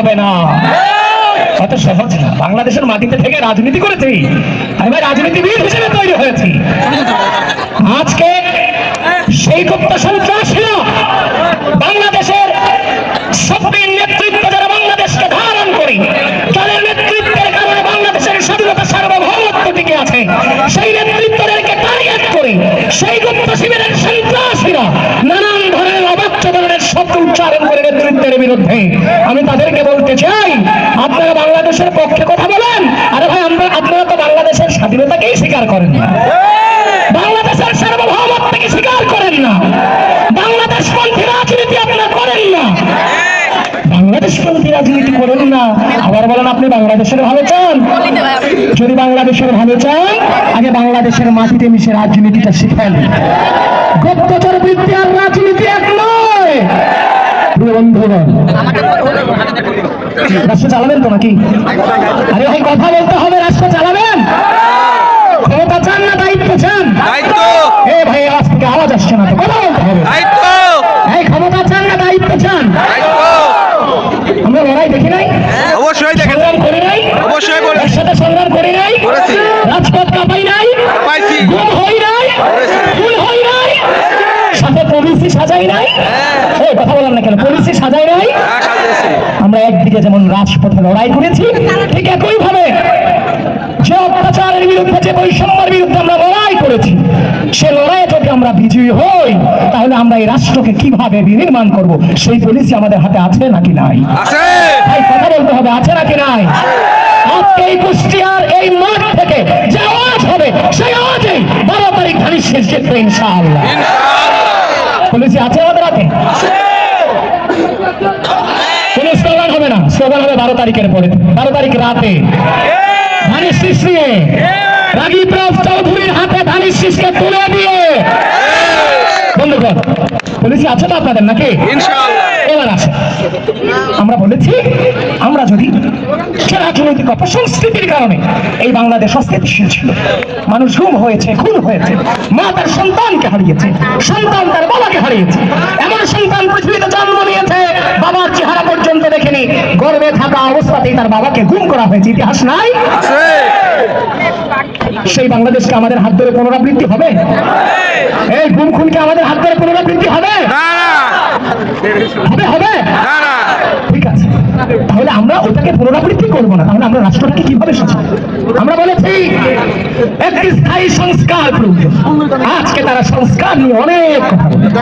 হবে না। কত সহজ না, বাংলাদেশের মাটিতে থেকে রাজনীতি করেছি, আমি ভাই রাজনীতিবিদ হিসেবে তৈরি হয়েছি। আজকে সেই গুপ্ত সন্ত্রাসীরা বাংলাদেশের সক্রিয় নেতৃত্ব যারা বাংলাদেশকে ধারণ করি, তাদের নেতৃত্বের কারণে বাংলাদেশের স্বাধীনতা সার্বভৌমত্ব টিকে আছে, সেই নেতৃত্বদেরকে টার্গেট করে সেই গুপ্ত শিবিরের সন্ত্রাসীরা নানান ধরনের অবাচ্য ধরনের শব্দ উচ্চারণ করে নেতৃত্বের বিরুদ্ধে। আমি তাদেরকে বলতে চাই, আপনারা বাংলাদেশের পক্ষে কথা বলেন, আরে ভাই আপনারা তো বাংলাদেশের স্বাধীনতাকেই স্বীকার করেন না, বাংলাদেশের সার্বভৌমত্বকে স্বীকার করেন না, বাংলাদেশপন্থী রাজনীতি আপনারা করেন না, বাংলাদেশপন্থী রাজনীতি করেন না, আবার বলেন আপনি বাংলাদেশের ভালো চান। যদি বাংলাদেশের ভালো চান, আগে বাংলাদেশের মাটিতে মিশে রাজনীতিটা শিখেন। গুপ্তচর বৃত্তি আর রাজনীতি এক নয়। প্রিয় বন্ধুগণ, রাষ্ট্র চালাবেন তো নাকি? আরে ভাই কথা বলতে হবে, রাষ্ট্র চালাবেন? ক্ষমতা চান না দায়িত্ব চান? এ ভাই আজ থেকে আওয়াজ আসছে না তো, কথা বলতে হবে। এই ক্ষমতা চান না দায়িত্ব চান? আমরা লড়াই দেখি নাই, অবশ্যই দেখেন, সংগ্রাম করি নাই, অবশ্যই এর সাথে সংগ্রাম করি নাই, রাজপথ কাঁপাই নাই, গুম হই নাই, খুন হই নাই, সাথে পুলিশি সাজাই নাই। এই কথা বলেন না কেন, পুলিশি সাজাই নাই? আমরা একদিকে যেমন রাজপথে লড়াই করেছি, ঠিক একই ভাবে যে অত্যাচারের বিরুদ্ধে, যে বৈষম্যের বিরুদ্ধে আমরা লড়াই করেছি, সে লড়াইয়ে যদি আমরা বিজয়ী হই, তাহলে আমরা এই রাষ্ট্রকে কিভাবে বিনির্মাণ করব, সেই পলিসি আমাদের হাতে আছে নাকি নাই? ভাই কথা বলতে হবে, আছে নাকি নাই? আজকে এই কুষ্টিয়ার এই মাঠ থেকে যে আওয়াজ হবে, সেই আওয়াজেই 12 তারিখ ধানের শেষ জিতবে ইনশাআল্লাহ। পলিসি আছে আমাদের হাতে, কোন স্লোগান হবে না, স্লোগান হবে 12 তারিখের পরে, 12 তারিখ রাতে ধানের শীষ নিয়ে রাগীব রাজ চৌধুরীর হাতে ধানের শীষকে তুলে দিয়ে। বন্ধুগণ, পলিসি আছে তো আপনাদের নাকি? এবার আছে, আমরা বলেছি আমরা যদি রাজনৈতিক অপসংস্কৃতির কারণে এই বাংলাদেশ অস্থিতিশীল ছিল, মানুষ গুম হয়েছে, খুন হয়েছে, মা তার সন্তানকে হারিয়েছে, সন্তান তার বাবাকে হারিয়েছে, এমন সন্তান পৃথিবীতে জন্ম নিয়েছে বাবার চেহারা পর্যন্ত দেখেনি, গর্ভে থাকা অবস্থাতেই তার বাবাকে গুম করা হয়েছে, ইতিহাস নাই? সেই বাংলাদেশকে আমাদের হাত ধরে পুনরাবৃত্তি হবে? এই গুম খুনকে আমাদের হাত ধরে পুনরাবৃত্তি হবে? হবে হবে? ঠিক আছে, তাহলে আমরা ওটাকে পুনরাবৃত্তি করবো না, তাহলে আমরা রাষ্ট্রটাকে কিভাবে সাজাবো? আমরা বলেছি একটি স্থায়ী সংস্কার প্রয়োজন। আজকে তারা সংস্কার নিয়ে অনেক কথা বলে।